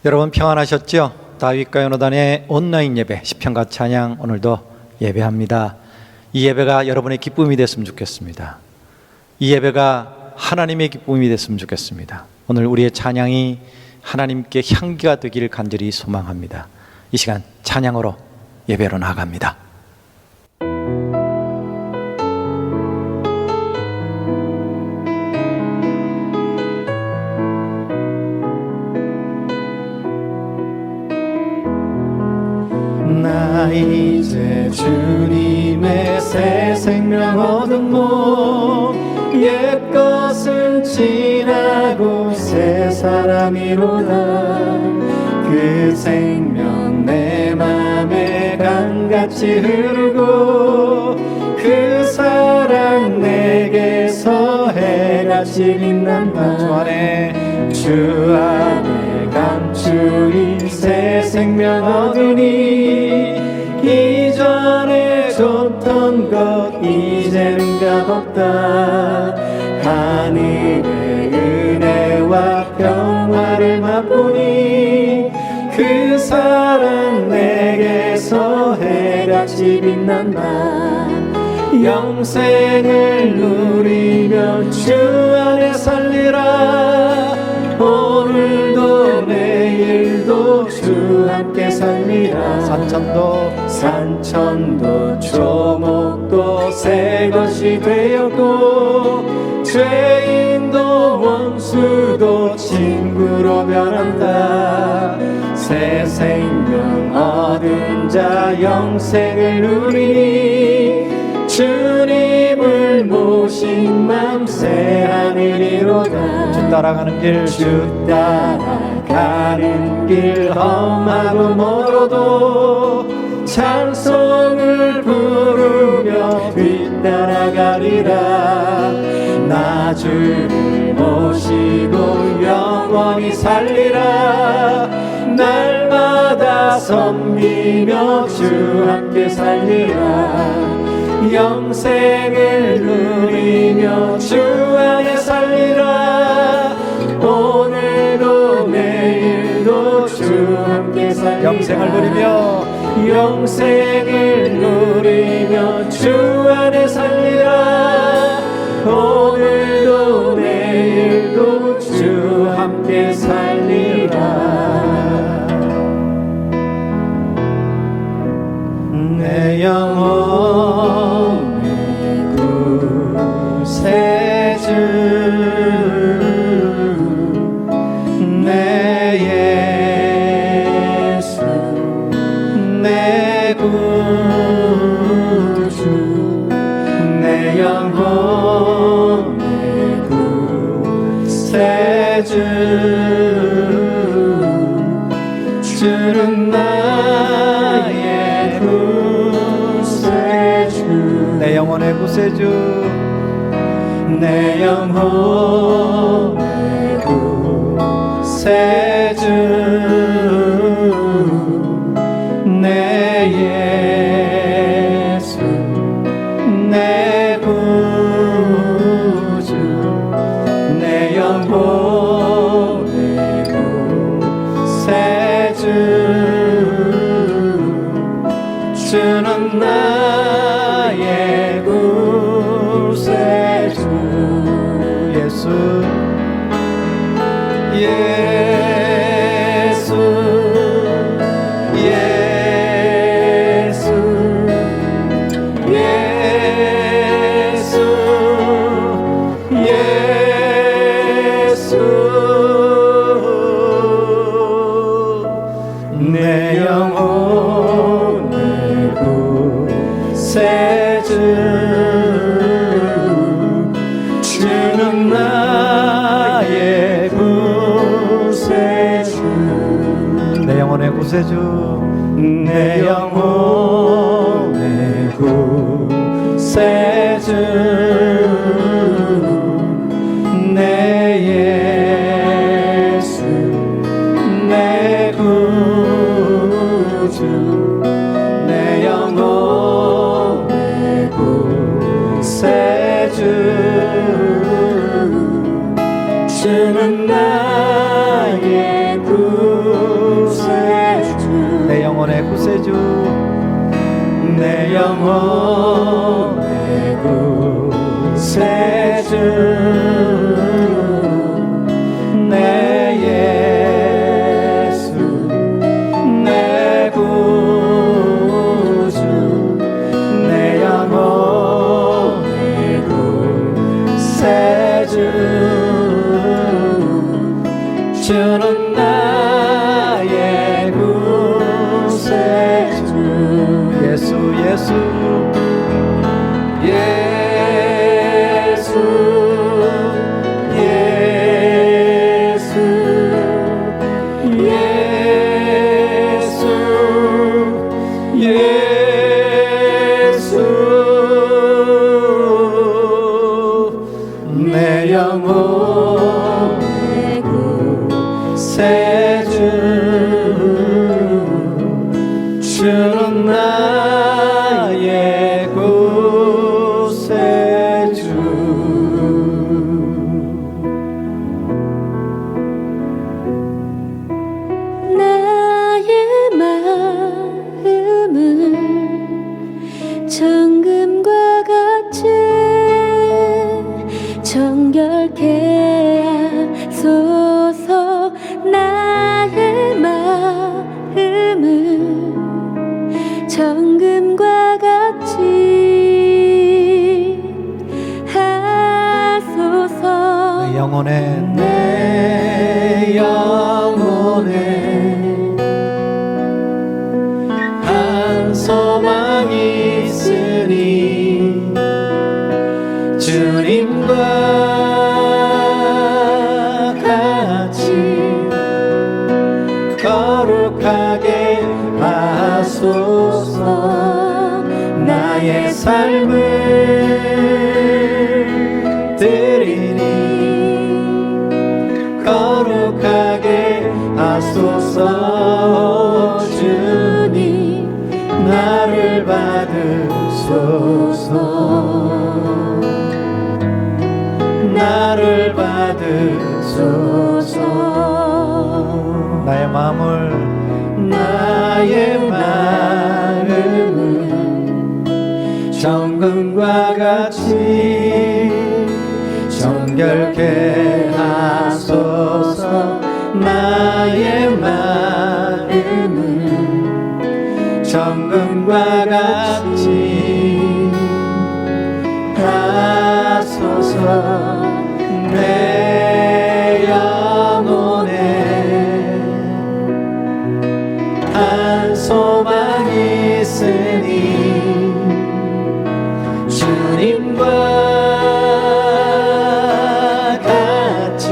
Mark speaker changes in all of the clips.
Speaker 1: 여러분 평안하셨죠? 다윗과 요나단의 온라인 예배 시편과 찬양 오늘도 예배합니다. 이 예배가 여러분의 기쁨이 됐으면 좋겠습니다. 이 예배가 하나님의 기쁨이 됐으면 좋겠습니다. 오늘 우리의 찬양이 하나님께 향기가 되기를 간절히 소망합니다. 이 시간 찬양으로 예배로 나아갑니다.
Speaker 2: 나 이제 주님의 새 생명 얻은 몸 옛것은 지나고 새 사람이로다. 그 생명 내 맘에 강같이 흐르고 그 사랑 내게서 해같이 빛난다. 주 안에 감추인 새 생명 얻으니 이전에 줬던 것 이제는 값없다. 하늘의 은혜와 평화를 맛보니 그 사랑 내게서 해같이 빛난다. 영생을 누리며 주 안에 살리라. 오늘도 내일도 주 함께 살리라. 산천도 초목도 새 것이 되었고 죄인도 원수도 친구로 변한다. 새 생명 얻은 자 영생을 누리니 주님을 모신 맘 새 하늘이로다.
Speaker 1: 주 따라가는 길,
Speaker 2: 주 따라가는 길 험하고 멀어도 찬송을 부르며 뒤따라가리라. 나 주를 모시고 영원히 살리라. 날마다 섬기며 주 함께 살리라. 영생을 누리며 주 안에 살리라. 오늘도 내일도 주 함께 살리라. 영생을 누리며 주 안에 살리라. 오늘도 내일도 주 함께 살리라. 내 영혼의 구세주 내 예수 내 구주 내 영혼의 구세주 주는 나의 구세주
Speaker 1: 내 영혼의 구세주
Speaker 2: 내 영혼의 구세주 내 예수 내 구주 내 영혼의 구세주 주는 나의 구세주 예수 예수 예수 예수 예수 내 영혼의 구세주 주는 나의 구세주
Speaker 1: 내 영혼의 구세주
Speaker 2: 내 영혼의 구세주 내 예수 내 구주 내 영혼의 구세주 주는 나의 구세주
Speaker 1: 구세주
Speaker 2: 내 영혼의 구세주 내 예수 내 구주 내 영혼의 구세주 주는 나의 구세주
Speaker 1: 예수 예수
Speaker 2: 예수 예수 예수 내 영혼의 구세주 주는 나의 구세주
Speaker 3: 나의 마음을 정금과 같이 정결케 하소서. 나의 마음을 정금과 같이 하소서.
Speaker 1: 내 영혼에
Speaker 2: 내 영혼에 한 소망이 있으니 주님과 같이 거룩하게 하소서. 나의 삶을 드리니 거룩하게 하소서. 주님 나를 받으소서. 나를 받으소서.
Speaker 1: 나의 마음을
Speaker 2: 나의 마음을 정금과 같이 정결케 하소서. 나의 마음을 정금과 같이 하소서. 내 영혼에 한 소망이 있으니 주님과 같이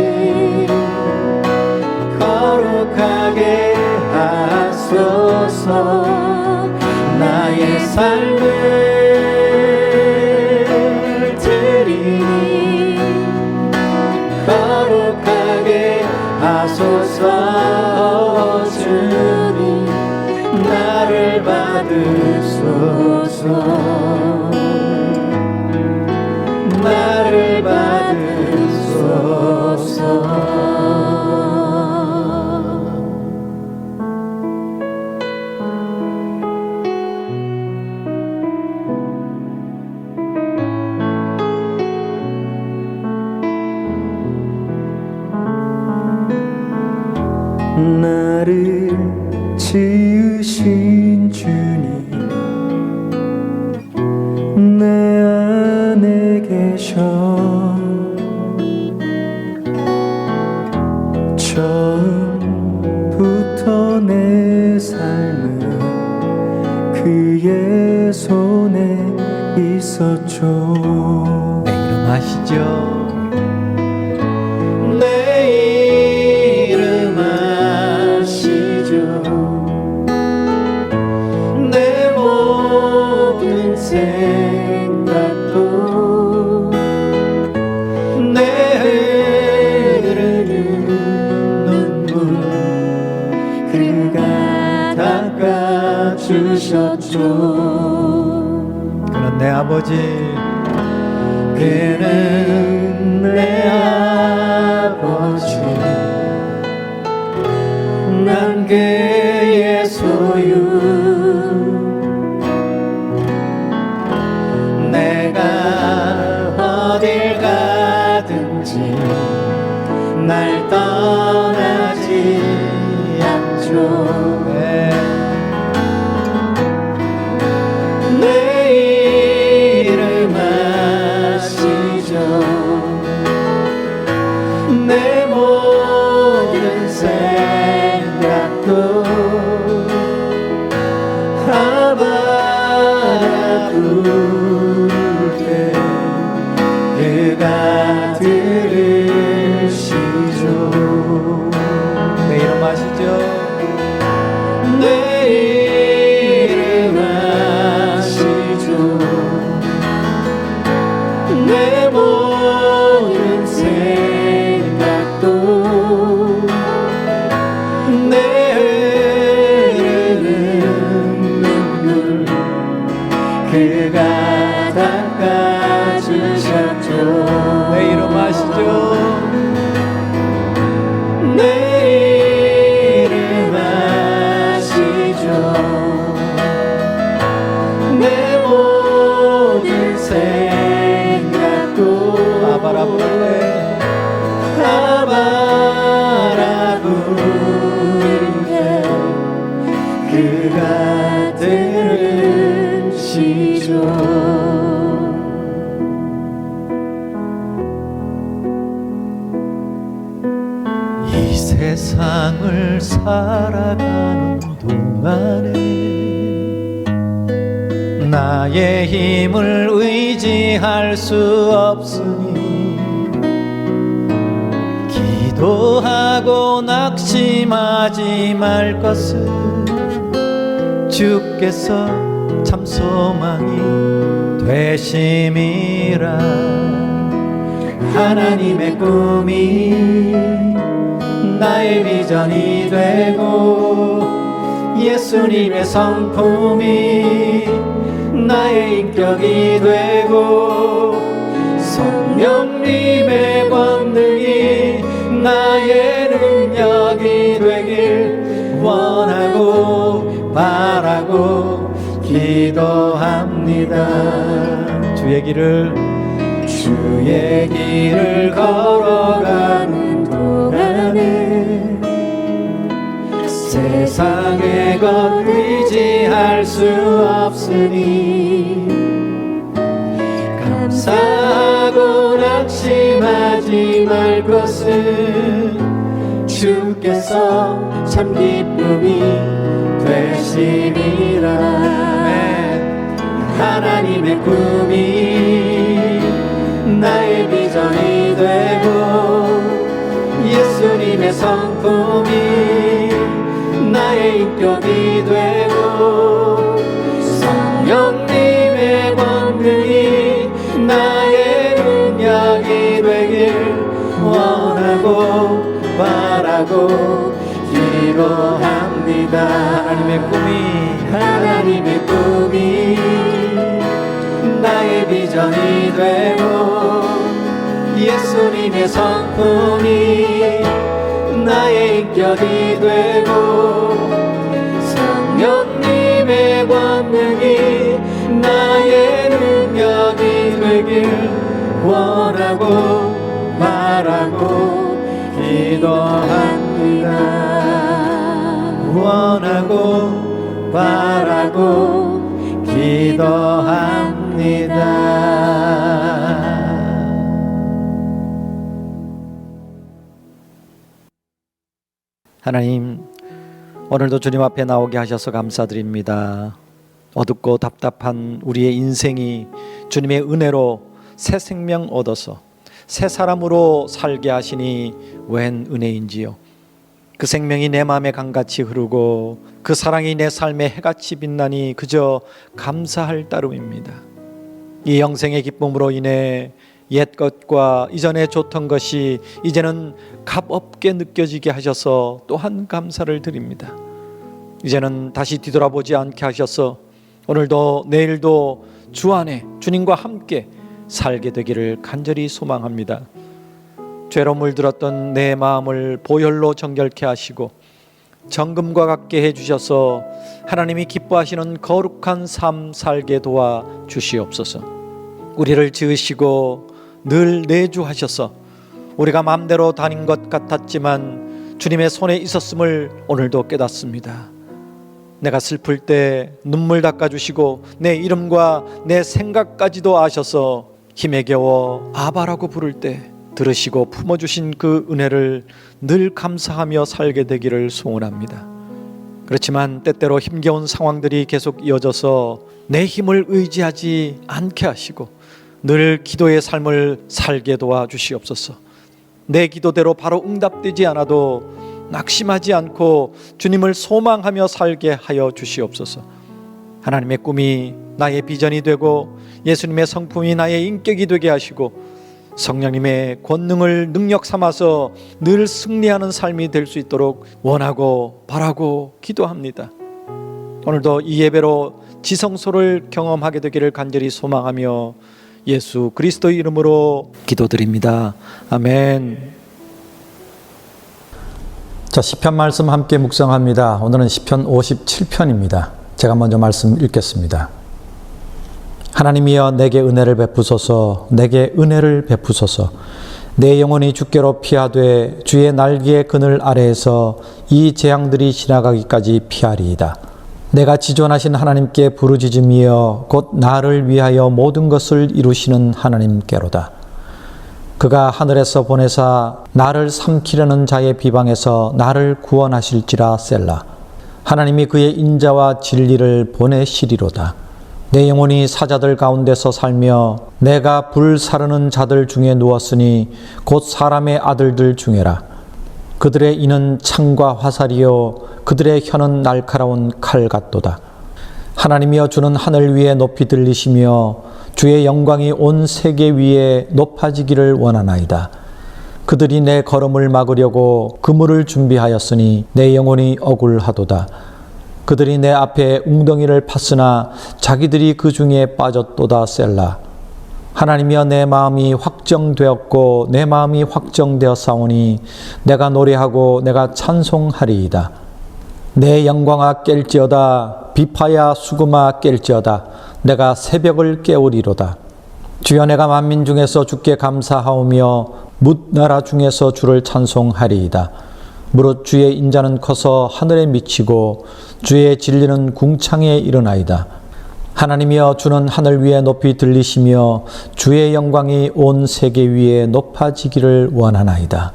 Speaker 2: 거룩하게 하소서. 나의 삶을 드리니 거룩하게 하소서. 주님 나를 받으소서. 나를 받으소서. 나를 지으신 주님 내 안에 계셔. 처음부터 내 삶은 그의 손에 있었죠.
Speaker 1: 내 이름 아시죠?
Speaker 2: 생각도 내 흐르는 눈물 그가 닦아주셨죠.
Speaker 1: 그는 내 아버지
Speaker 2: 그는 내 아버지 난 그의 소유
Speaker 1: 네.
Speaker 2: 내 이름 아시죠. 내 모든 생각도 아바라 부를 때 그가 들으시죠.
Speaker 1: 내 이름 아시죠?
Speaker 2: 내 이름 아시죠. 내 모든 생각도 내 흐르는 눈물 그가 닦아주셨죠.
Speaker 1: 내 이름 아시죠?
Speaker 2: 내 이름 아시죠. 내 모든 생각도
Speaker 1: 아바라 불레
Speaker 2: 아바라 부를 때 그가 들으시죠.
Speaker 1: 이 세상을 살아가는 동안에 나의 힘을 의지할 수 없으니 기도하고 낙심하지 말 것을 주께서 참 소망이 되심이라.
Speaker 2: 하나님의 꿈이 나의 비전이 되고 예수님의 성품이 나의 인격이 되고 성령님의 권능이 나의 능력이 되길 원하고 바라고 기도합니다.
Speaker 1: 주의 길을
Speaker 2: 걸어가는 동안에 세상의 것 의지할 수 없으니 감사하고 낙심하지 말 것은 주께서 참 기쁨이 되시리라. 하나님의 꿈이 나의 비전이 되고 예수님의 성품이 나의 인격이 되고 성령님의 권능이 나의 능력이 되길 원하고 바라고 기도합니다. 하나님의 꿈이 나의 비전이 되고 예수님의 성품이 나의 인격이 되고 성령님의 권능이 나의 능력이 되길 원하고 바라고 기도합니다. 원하고 바라고 기도합니다.
Speaker 1: 하나님, 오늘도 주님 앞에 나오게 하셔서 감사드립니다. 어둡고 답답한 우리의 인생이 주님의 은혜로 새 생명 얻어서 새 사람으로 살게 하시니 웬 은혜인지요. 그 생명이 내 마음에 강같이 흐르고 그 사랑이 내 삶에 해같이 빛나니 그저 감사할 따름입니다. 이 영생의 기쁨으로 인해 옛것과 이전에 좋던 것이 이제는 값없게 느껴지게 하셔서 또한 감사를 드립니다. 이제는 다시 뒤돌아보지 않게 하셔서 오늘도 내일도 주 안에 주님과 함께 살게 되기를 간절히 소망합니다. 죄로 물들었던 내 마음을 보혈로 정결케 하시고 정금과 같게 해주셔서 하나님이 기뻐하시는 거룩한 삶 살게 도와 주시옵소서. 우리를 지으시고 늘 내주하셔서 우리가 마음대로 다닌 것 같았지만 주님의 손에 있었음을 오늘도 깨닫습니다. 내가 슬플 때 눈물 닦아주시고 내 이름과 내 생각까지도 아셔서 힘에 겨워 아바라고 부를 때 들으시고 품어주신 그 은혜를 늘 감사하며 살게 되기를 소원합니다. 그렇지만 때때로 힘겨운 상황들이 계속 이어져서 내 힘을 의지하지 않게 하시고 늘 기도의 삶을 살게 도와주시옵소서. 내 기도대로 바로 응답되지 않아도 낙심하지 않고 주님을 소망하며 살게 하여 주시옵소서. 하나님의 꿈이 나의 비전이 되고 예수님의 성품이 나의 인격이 되게 하시고 성령님의 권능을 능력 삼아서 늘 승리하는 삶이 될 수 있도록 원하고 바라고 기도합니다. 오늘도 이 예배로 지성소를 경험하게 되기를 간절히 소망하며 예수 그리스도의 이름으로 기도드립니다. 아멘. 자, 시편 말씀 함께 묵상합니다. 오늘은 시편 57편입니다. 제가 먼저 말씀 읽겠습니다. 하나님이여 내게 은혜를 베푸소서. 내게 은혜를 베푸소서. 내 영혼이 주께로 피하되 주의 날개의 그늘 아래에서 이 재앙들이 지나가기까지 피하리이다. 내가 지존하신 하나님께 부르짖으며 곧 나를 위하여 모든 것을 이루시는 하나님께로다. 그가 하늘에서 보내사 나를 삼키려는 자의 비방에서 나를 구원하실지라 셀라. 하나님이 그의 인자와 진리를 보내시리로다. 내 영혼이 사자들 가운데서 살며 내가 불사르는 자들 중에 누웠으니 곧 사람의 아들들 중에라. 그들의 이는 창과 화살이요 그들의 혀는 날카로운 칼 같도다. 하나님이여 주는 하늘 위에 높이 들리시며 주의 영광이 온 세계 위에 높아지기를 원하나이다. 그들이 내 걸음을 막으려고 그물을 준비하였으니 내 영혼이 억울하도다. 그들이 내 앞에 웅덩이를 팠으나 자기들이 그 중에 빠졌도다 셀라. 하나님이여 내 마음이 확정되었고 내 마음이 확정되었사오니 내가 노래하고 내가 찬송하리이다. 내 영광아 깰지어다. 비파야 수금아 깰지어다. 내가 새벽을 깨우리로다. 주여 내가 만민 중에서 주께 감사하오며 뭇 나라 중에서 주를 찬송하리이다. 무릇 주의 인자는 커서 하늘에 미치고 주의 진리는 궁창에 이르나이다. 하나님이여 주는 하늘 위에 높이 들리시며 주의 영광이 온 세계 위에 높아지기를 원하나이다.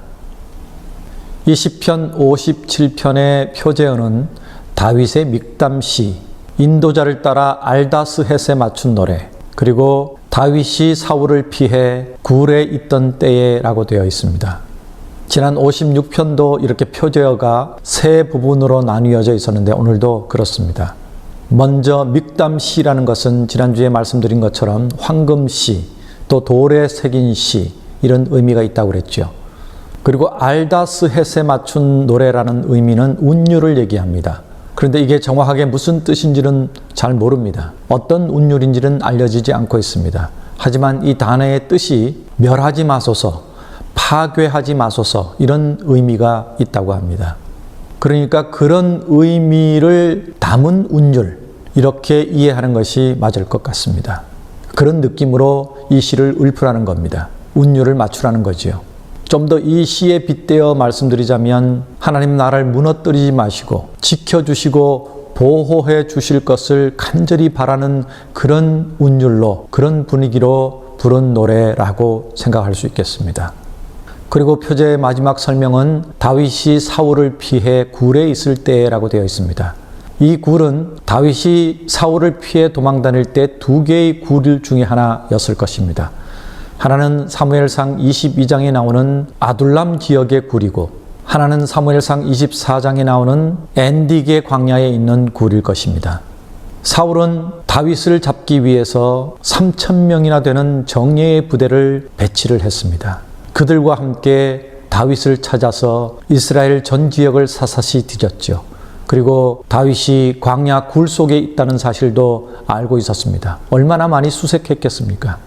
Speaker 1: 이 시편 57편의 표제어는 다윗의 믹담시, 인도자를 따라 알다스헷에 맞춘 노래, 그리고 다윗이 사울을 피해 굴에 있던 때에라고 되어 있습니다. 지난 56편도 이렇게 표제어가 세 부분으로 나뉘어져 있었는데 오늘도 그렇습니다. 먼저 믹담시라는 것은 지난주에 말씀드린 것처럼 황금시, 또 돌에 새긴 시, 이런 의미가 있다고 그랬죠. 그리고 알다스헷에 맞춘 노래라는 의미는 운율을 얘기합니다. 그런데 이게 정확하게 무슨 뜻인지는 잘 모릅니다. 어떤 운율인지는 알려지지 않고 있습니다. 하지만 이 단어의 뜻이 멸하지 마소서, 파괴하지 마소서, 이런 의미가 있다고 합니다. 그러니까 그런 의미를 담은 운율, 이렇게 이해하는 것이 맞을 것 같습니다. 그런 느낌으로 이 시를 읊으라는 겁니다. 운율을 맞추라는 거지요. 좀 더 이 시에 빗대어 말씀드리자면 하나님 나라를 무너뜨리지 마시고 지켜주시고 보호해 주실 것을 간절히 바라는 그런 운율로, 그런 분위기로 부른 노래라고 생각할 수 있겠습니다. 그리고 표제의 마지막 설명은 다윗이 사울을 피해 굴에 있을 때라고 되어 있습니다. 이 굴은 다윗이 사울을 피해 도망 다닐 때 두 개의 굴 중에 하나였을 것입니다. 하나는 사무엘상 22장에 나오는 아둘람 지역의 굴이고 하나는 사무엘상 24장에 나오는 엔딕의 광야에 있는 굴일 것입니다. 사울은 다윗을 잡기 위해서 3,000명이나 되는 정예의 부대를 배치를 했습니다. 그들과 함께 다윗을 찾아서 이스라엘 전 지역을 사사시 뒤졌죠. 그리고 다윗이 광야 굴 속에 있다는 사실도 알고 있었습니다. 얼마나 많이 수색했겠습니까?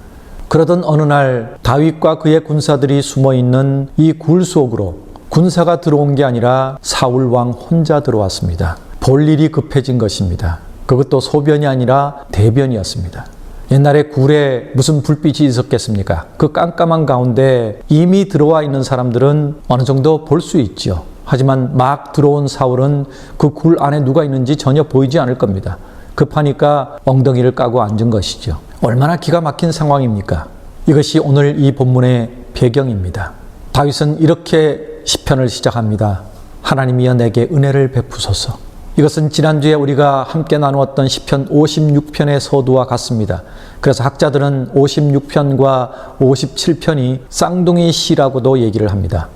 Speaker 1: 그러던 어느 날 다윗과 그의 군사들이 숨어있는 이 굴 속으로 군사가 들어온 게 아니라 사울 왕 혼자 들어왔습니다. 볼 일이 급해진 것입니다. 그것도 소변이 아니라 대변이었습니다. 옛날에 굴에 무슨 불빛이 있었겠습니까? 그 깜깜한 가운데 이미 들어와 있는 사람들은 어느 정도 볼 수 있죠. 하지만 막 들어온 사울은 그 굴 안에 누가 있는지 전혀 보이지 않을 겁니다. 급하니까 엉덩이를 까고 앉은 것이죠. 얼마나 기가 막힌 상황입니까? 이것이 오늘 이 본문의 배경입니다. 다윗은 이렇게 시편을 시작합니다. 하나님이여 내게 은혜를 베푸소서. 이것은 지난주에 우리가 함께 나누었던 시편 56편의 서두와 같습니다. 그래서 학자들은 56편과 57편이 쌍둥이 시라고도 얘기를 합니다.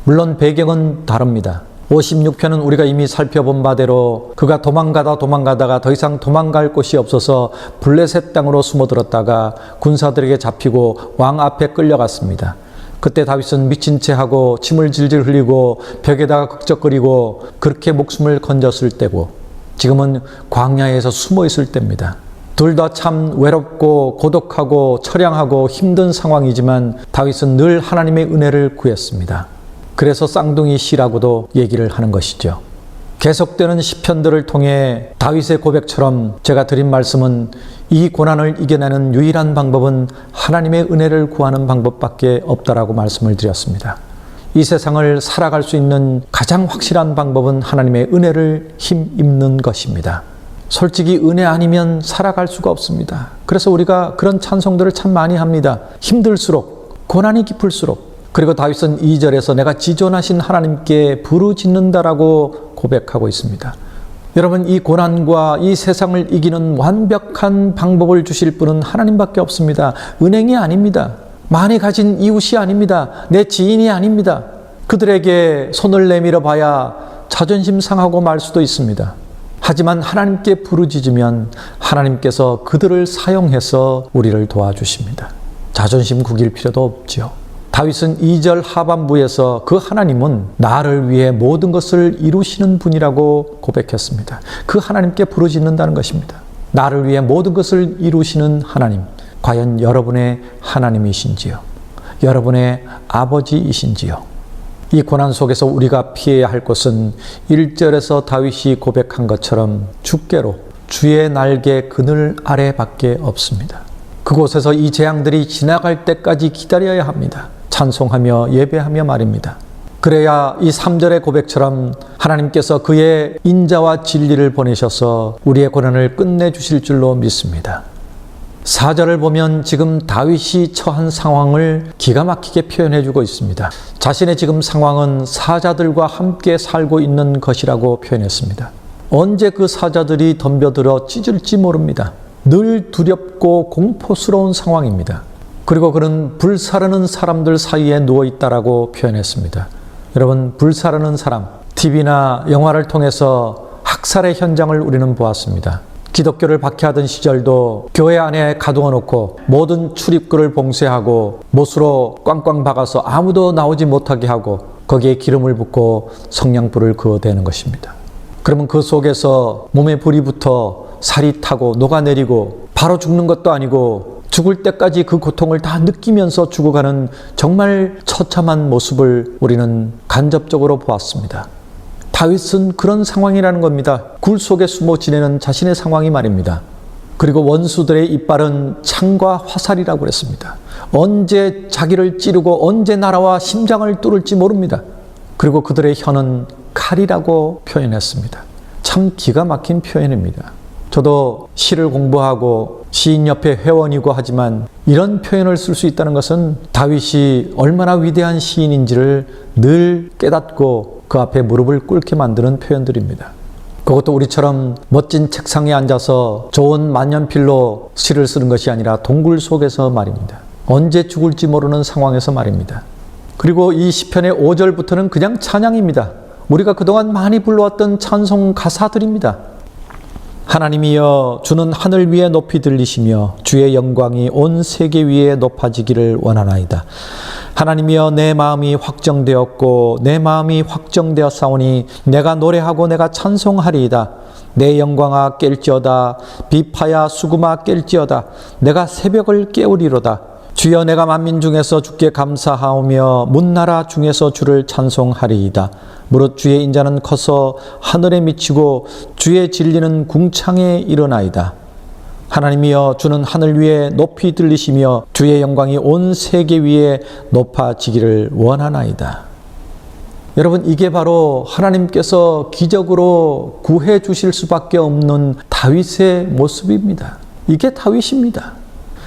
Speaker 1: 물론 배경은 다릅니다. 56편은 우리가 이미 살펴본 바대로 그가 도망가다가 더 이상 도망갈 곳이 없어서 블레셋 땅으로 숨어들었다가 군사들에게 잡히고 왕 앞에 끌려갔습니다. 그때 다윗은 미친 채 하고 침을 질질 흘리고 벽에다가 극적거리고 그렇게 목숨을 건졌을 때고, 지금은 광야에서 숨어 있을 때입니다. 둘 다 참 외롭고 고독하고 처량하고 힘든 상황이지만 다윗은 늘 하나님의 은혜를 구했습니다. 그래서 쌍둥이 시라고도 얘기를 하는 것이죠. 계속되는 시편들을 통해 다윗의 고백처럼 제가 드린 말씀은 이 고난을 이겨내는 유일한 방법은 하나님의 은혜를 구하는 방법밖에 없다라고 말씀을 드렸습니다. 이 세상을 살아갈 수 있는 가장 확실한 방법은 하나님의 은혜를 힘입는 것입니다. 솔직히 은혜 아니면 살아갈 수가 없습니다. 그래서 우리가 그런 찬송들을 참 많이 합니다. 힘들수록, 고난이 깊을수록. 그리고 다윗은 2절에서 내가 지존하신 하나님께 부르짖는다라고 고백하고 있습니다. 여러분, 이 고난과 이 세상을 이기는 완벽한 방법을 주실 분은 하나님밖에 없습니다. 은행이 아닙니다. 많이 가진 이웃이 아닙니다. 내 지인이 아닙니다. 그들에게 손을 내밀어 봐야 자존심 상하고 말 수도 있습니다. 하지만 하나님께 부르짖으면 하나님께서 그들을 사용해서 우리를 도와주십니다. 자존심 구길 필요도 없지요. 다윗은 2절 하반부에서 그 하나님은 나를 위해 모든 것을 이루시는 분이라고 고백했습니다. 그 하나님께 부르짖는다는 것입니다. 나를 위해 모든 것을 이루시는 하나님, 과연 여러분의 하나님이신지요? 여러분의 아버지이신지요? 이 고난 속에서 우리가 피해야 할 것은 1절에서 다윗이 고백한 것처럼 주께로 주의 날개 그늘 아래밖에 없습니다. 그곳에서 이 재앙들이 지나갈 때까지 기다려야 합니다. 찬송하며 예배하며 말입니다. 그래야 이 3절의 고백처럼 하나님께서 그의 인자와 진리를 보내셔서 우리의 고난을 끝내주실 줄로 믿습니다. 4절을 보면 지금 다윗이 처한 상황을 기가 막히게 표현해주고 있습니다. 자신의 지금 상황은 사자들과 함께 살고 있는 것이라고 표현했습니다. 언제 그 사자들이 덤벼들어 찢을지 모릅니다. 늘 두렵고 공포스러운 상황입니다. 그리고 그는 불사르는 사람들 사이에 누워있다라고 표현했습니다. 여러분, 불사르는 사람, TV나 영화를 통해서 학살의 현장을 우리는 보았습니다. 기독교를 박해하던 시절도 교회 안에 가두어 놓고 모든 출입구를 봉쇄하고 못으로 꽝꽝 박아서 아무도 나오지 못하게 하고 거기에 기름을 붓고 성냥불을 그어대는 것입니다. 그러면 그 속에서 몸에 불이 붙어 살이 타고 녹아내리고 바로 죽는 것도 아니고 죽을 때까지 그 고통을 다 느끼면서 죽어가는 정말 처참한 모습을 우리는 간접적으로 보았습니다. 다윗은 그런 상황이라는 겁니다. 굴 속에 숨어 지내는 자신의 상황이 말입니다. 그리고 원수들의 이빨은 창과 화살이라고 그랬습니다. 언제 자기를 찌르고 언제 나라와 심장을 뚫을지 모릅니다. 그리고 그들의 혀는 칼이라고 표현했습니다. 참 기가 막힌 표현입니다. 저도 시를 공부하고 시인협회 회원이고 하지만 이런 표현을 쓸 수 있다는 것은 다윗이 얼마나 위대한 시인인지를 늘 깨닫고 그 앞에 무릎을 꿇게 만드는 표현들입니다. 그것도 우리처럼 멋진 책상에 앉아서 좋은 만년필로 시를 쓰는 것이 아니라 동굴 속에서 말입니다. 언제 죽을지 모르는 상황에서 말입니다. 그리고 이 시편의 5절부터는 그냥 찬양입니다. 우리가 그동안 많이 불러왔던 찬송 가사들입니다. 하나님이여 주는 하늘 위에 높이 들리시며 주의 영광이 온 세계 위에 높아지기를 원하나이다. 하나님이여 내 마음이 확정되었고 내 마음이 확정되었사오니 내가 노래하고 내가 찬송하리이다. 내 영광아 깰지어다. 비파야 수금아 깰지어다. 내가 새벽을 깨우리로다. 주여 내가 만민 중에서 주께 감사하오며 문나라 중에서 주를 찬송하리이다. 무릇 주의 인자는 커서 하늘에 미치고 주의 진리는 궁창에 일어나이다. 하나님이여 주는 하늘 위에 높이 들리시며 주의 영광이 온 세계 위에 높아지기를 원하나이다. 여러분, 이게 바로 하나님께서 기적으로 구해 주실 수밖에 없는 다윗의 모습입니다. 이게 다윗입니다.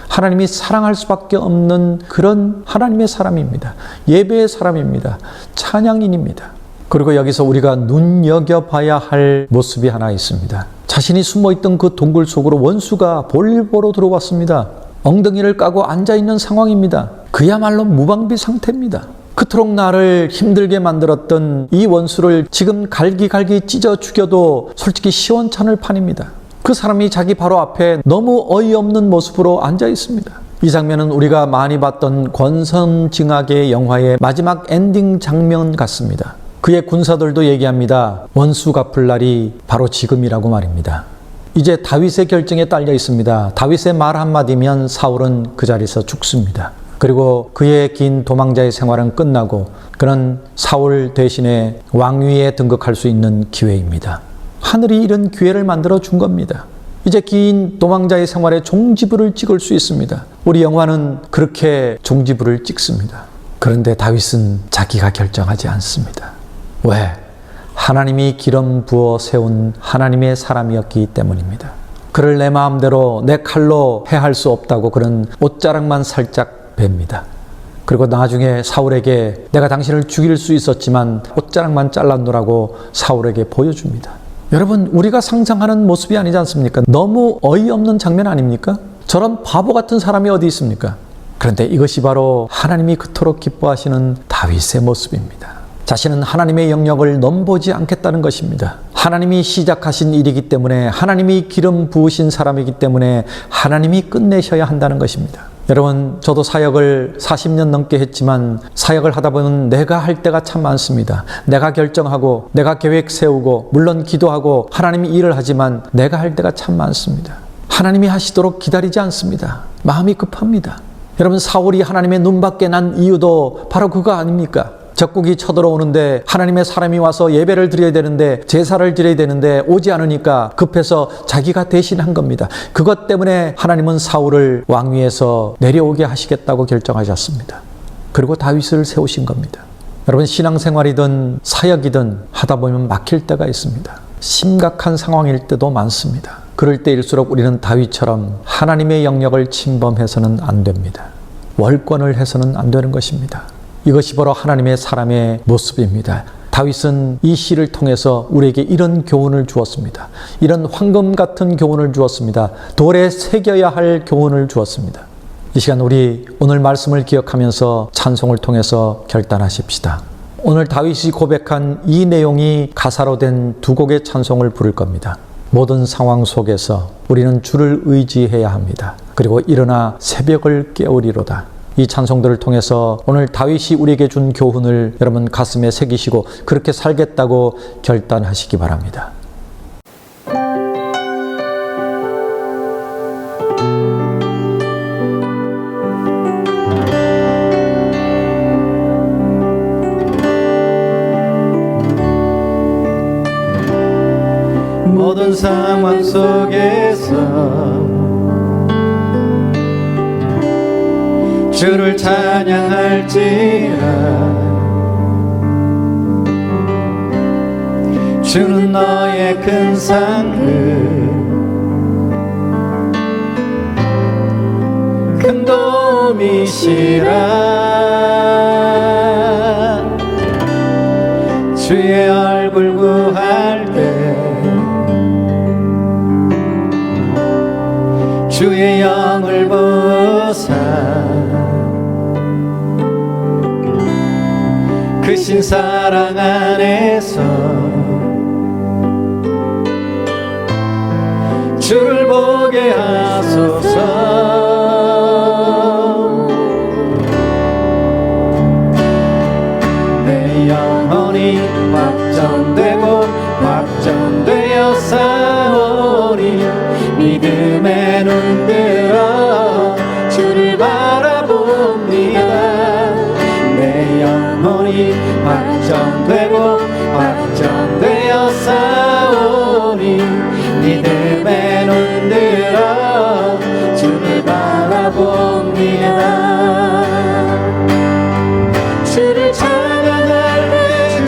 Speaker 1: 하나님이 사랑할 수밖에 없는 그런 하나님의 사람입니다. 예배의 사람입니다. 찬양인입니다. 그리고 여기서 우리가 눈여겨봐야 할 모습이 하나 있습니다. 자신이 숨어있던 그 동굴 속으로 원수가 볼보로 들어왔습니다. 엉덩이를 까고 앉아있는 상황입니다. 그야말로 무방비 상태입니다. 그토록 나를 힘들게 만들었던 이 원수를 지금 갈기갈기 찢어 죽여도 솔직히 시원찮을 판입니다. 그 사람이 자기 바로 앞에 너무 어이없는 모습으로 앉아 있습니다. 이 장면은 우리가 많이 봤던 권선징악의 영화의 마지막 엔딩 장면 같습니다. 그의 군사들도 얘기합니다. 원수 갚을 날이 바로 지금이라고 말입니다. 이제 다윗의 결정에 딸려 있습니다. 다윗의 말 한마디면 사울은 그 자리에서 죽습니다. 그리고 그의 긴 도망자의 생활은 끝나고 그는 사울 대신에 왕위에 등극할 수 있는 기회입니다. 하늘이 이런 기회를 만들어 준 겁니다. 이제 긴 도망자의 생활에 종지부를 찍을 수 있습니다. 우리 영화는 그렇게 종지부를 찍습니다. 그런데 다윗은 자기가 결정하지 않습니다. 왜? 하나님이 기름 부어 세운 하나님의 사람이었기 때문입니다. 그를 내 마음대로 내 칼로 해할 수 없다고 그는 옷자락만 살짝 뵙니다. 그리고 나중에 사울에게 내가 당신을 죽일 수 있었지만 옷자락만 잘랐노라고 사울에게 보여줍니다. 여러분, 우리가 상상하는 모습이 아니지 않습니까? 너무 어이없는 장면 아닙니까? 저런 바보 같은 사람이 어디 있습니까? 그런데 이것이 바로 하나님이 그토록 기뻐하시는 다윗의 모습입니다. 자신은 하나님의 영역을 넘보지 않겠다는 것입니다. 하나님이 시작하신 일이기 때문에, 하나님이 기름 부으신 사람이기 때문에 하나님이 끝내셔야 한다는 것입니다. 여러분, 저도 사역을 40년 넘게 했지만 사역을 하다 보면 내가 할 때가 참 많습니다. 내가 결정하고 내가 계획 세우고 물론 기도하고 하나님이 일을 하지만 내가 할 때가 참 많습니다. 하나님이 하시도록 기다리지 않습니다. 마음이 급합니다. 여러분, 사울이 하나님의 눈밖에 난 이유도 바로 그거 아닙니까? 적국이 쳐들어오는데 하나님의 사람이 와서 예배를 드려야 되는데 제사를 드려야 되는데 오지 않으니까 급해서 자기가 대신한 겁니다. 그것 때문에 하나님은 사울을 왕위에서 내려오게 하시겠다고 결정하셨습니다. 그리고 다윗을 세우신 겁니다. 여러분, 신앙생활이든 사역이든 하다 보면 막힐 때가 있습니다. 심각한 상황일 때도 많습니다. 그럴 때일수록 우리는 다윗처럼 하나님의 영역을 침범해서는 안 됩니다. 월권을 해서는 안 되는 것입니다. 이것이 바로 하나님의 사람의 모습입니다. 다윗은 이 시를 통해서 우리에게 이런 교훈을 주었습니다. 이런 황금 같은 교훈을 주었습니다. 돌에 새겨야 할 교훈을 주었습니다. 이 시간 우리 오늘 말씀을 기억하면서 찬송을 통해서 결단하십시다. 오늘 다윗이 고백한 이 내용이 가사로 된 두 곡의 찬송을 부를 겁니다. 모든 상황 속에서 우리는 주를 의지해야 합니다. 그리고 일어나 새벽을 깨우리로다. 이 찬송들을 통해서 오늘 다윗이 우리에게 준 교훈을 여러분 가슴에 새기시고 그렇게 살겠다고 결단하시기 바랍니다.
Speaker 2: 모든 상황 속에서 주를 찬양할지라. 주는 너의 큰 상급, 큰 도움이시라. 주의 얼굴 구할 때 주의 영을 부사 크신 사랑 안에서 주를 보게 하소서. 내 영혼이 확정되고 확정되어 싸우니 믿음의 눈 들어 주를 바라봅니다. 내 영혼이 확정되고 확정되어 싸우니 믿음의 눈 들어 주를 바라봅니다. 주를 찬양할 때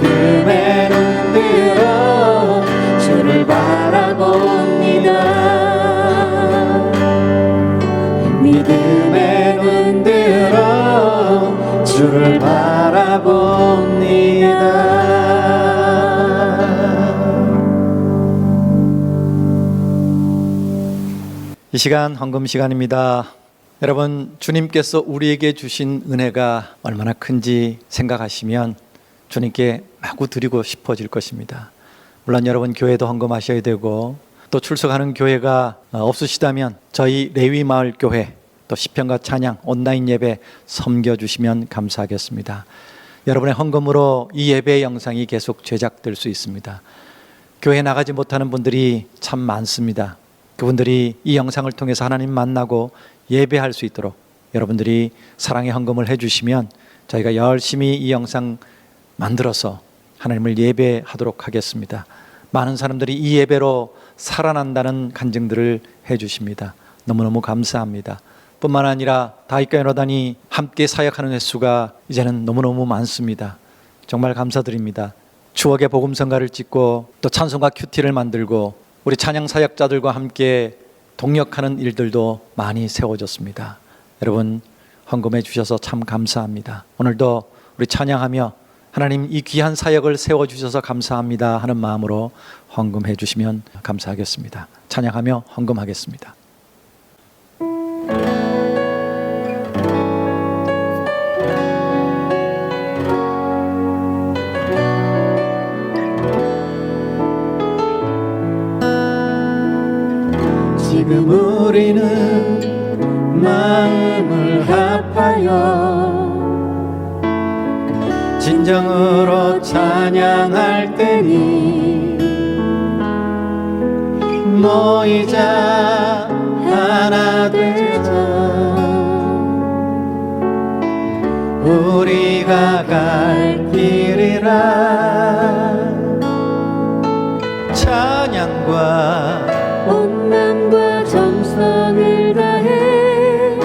Speaker 2: 믿음의 눈 들어 주를 바라봅니다. 믿음의 눈 들어 주를 바라봅니다.
Speaker 1: 이 시간 헌금 시간입니다. 여러분, 주님께서 우리에게 주신 은혜가 얼마나 큰지 생각하시면 주님께 마구 드리고 싶어질 것입니다. 물론 여러분 교회도 헌금하셔야 되고 또 출석하는 교회가 없으시다면 저희 레위마을교회 또 시편과 찬양 온라인 예배 섬겨주시면 감사하겠습니다. 여러분의 헌금으로 이 예배 영상이 계속 제작될 수 있습니다. 교회 나가지 못하는 분들이 참 많습니다. 그분들이 이 영상을 통해서 하나님 만나고 예배할 수 있도록 여러분들이 사랑의 헌금을 해주시면 저희가 열심히 이 영상 만들어서 하나님을 예배하도록 하겠습니다. 많은 사람들이 이 예배로 살아난다는 간증들을 해주십니다. 너무너무 감사합니다. 뿐만 아니라 다윗과 요나단이 함께 사역하는 횟수가 이제는 너무너무 많습니다. 정말 감사드립니다. 추억의 복음성가를 찍고 또 찬송가 큐티를 만들고 우리 찬양 사역자들과 함께 동역하는 일들도 많이 세워졌습니다. 여러분 헌금해 주셔서 참 감사합니다. 오늘도 우리 찬양하며 하나님 이 귀한 사역을 세워주셔서 감사합니다 하는 마음으로 헌금해 주시면 감사하겠습니다. 찬양하며 헌금하겠습니다.
Speaker 2: 지금 우리는 마음을 합하여 진정으로 찬양할 때니 모이자 하나 되자 우리가 갈 길이라
Speaker 1: 찬양과
Speaker 3: 온 마음과 정성을 다해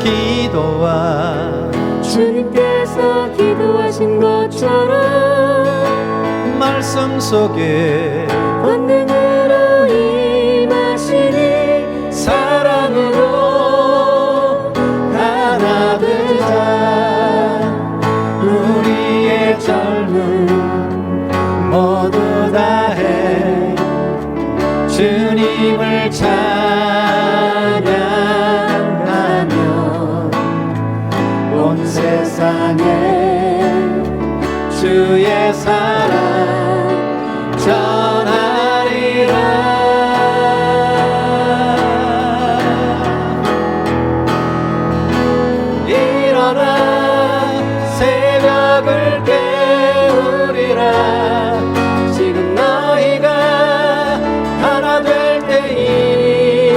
Speaker 1: 기도와
Speaker 3: 주님께서 기도하신 것처럼
Speaker 1: 말씀 속에
Speaker 3: 권능으로 임하시니
Speaker 2: 사랑으로 하나 되자 우리의 젊음 모두 다해 주님을 찬양하며 온 세상에 주의 사랑 전하리라. 일어나 새벽을 깨우리라. 지금 너희가 하나 될 때이니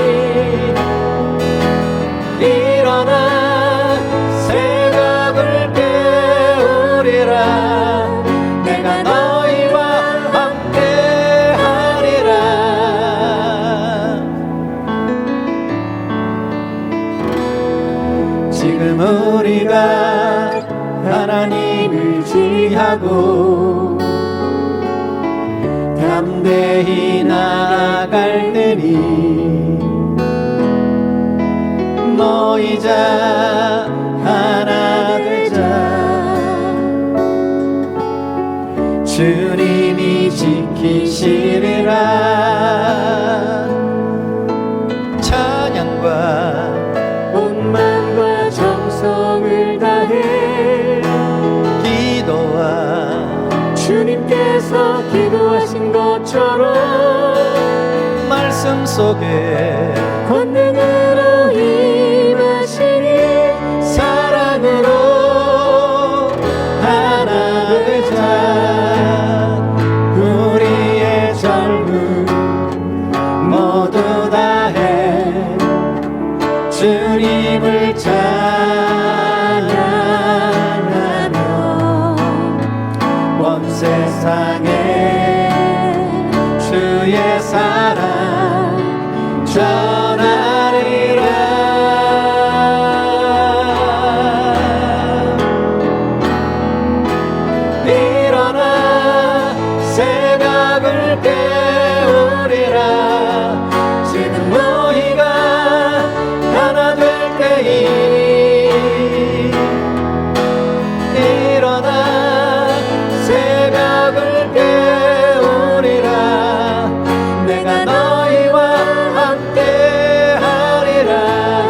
Speaker 2: 일어나 새벽을 깨우리라. 내가 너희와 함께 하리라. 지금 우리가 하나님을 지하고 담대히 나아갈 때니 모이자 하나 되자 주님이 지키시리라.
Speaker 1: 찬양과
Speaker 3: 온 마음과 정성을 다해
Speaker 1: 기도와
Speaker 3: 주님께서 기도하신 것처럼
Speaker 1: 말씀 속에
Speaker 3: 권능으로 임하시니
Speaker 2: 사랑으로 하나 되자 우리의 젊음 모두 다해 주님을 찬양하며 온 세상에 주의 사랑 전하리라. 일어나 새벽을 깨우리라. 지금 너희가 하나 될 때이니 일어나 새벽을 깨우리라. 내가 너희와 함께 하리라.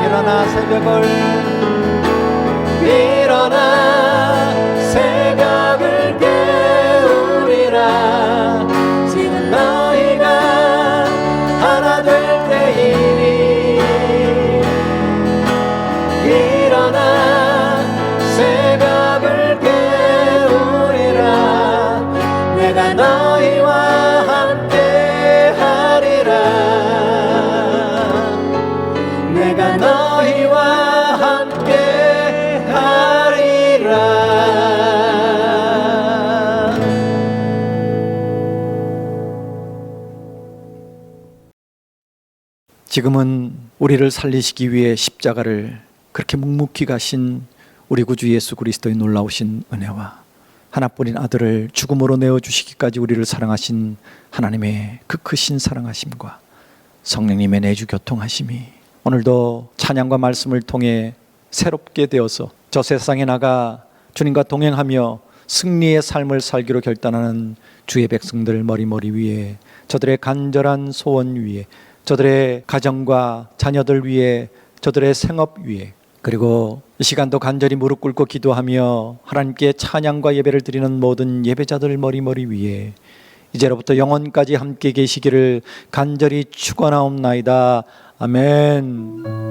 Speaker 2: 일어나 새벽을 깨우리라. 지금 너희가 하나 될 때이니 일어나 새벽을 깨우리라. 내가 너희와 함께 하리라. 내가 너희와 함께 하리라.
Speaker 1: 지금은 우리를 살리시기 위해 십자가를 그렇게 묵묵히 가신 우리 구주 예수 그리스도의 놀라우신 은혜와 하나뿐인 아들을 죽음으로 내어주시기까지 우리를 사랑하신 하나님의 그 크신 사랑하심과 성령님의 내주 교통하심이 오늘도 찬양과 말씀을 통해 새롭게 되어서 저 세상에 나가 주님과 동행하며 승리의 삶을 살기로 결단하는 주의 백성들 머리 위에, 저들의 간절한 소원 위에, 저들의 가정과 자녀들 위에, 저들의 생업 위에, 그리고 이 시간도 간절히 무릎 꿇고 기도하며 하나님께 찬양과 예배를 드리는 모든 예배자들 머리 위에 이제로부터 영원까지 함께 계시기를 간절히 축원하옵나이다. 아멘.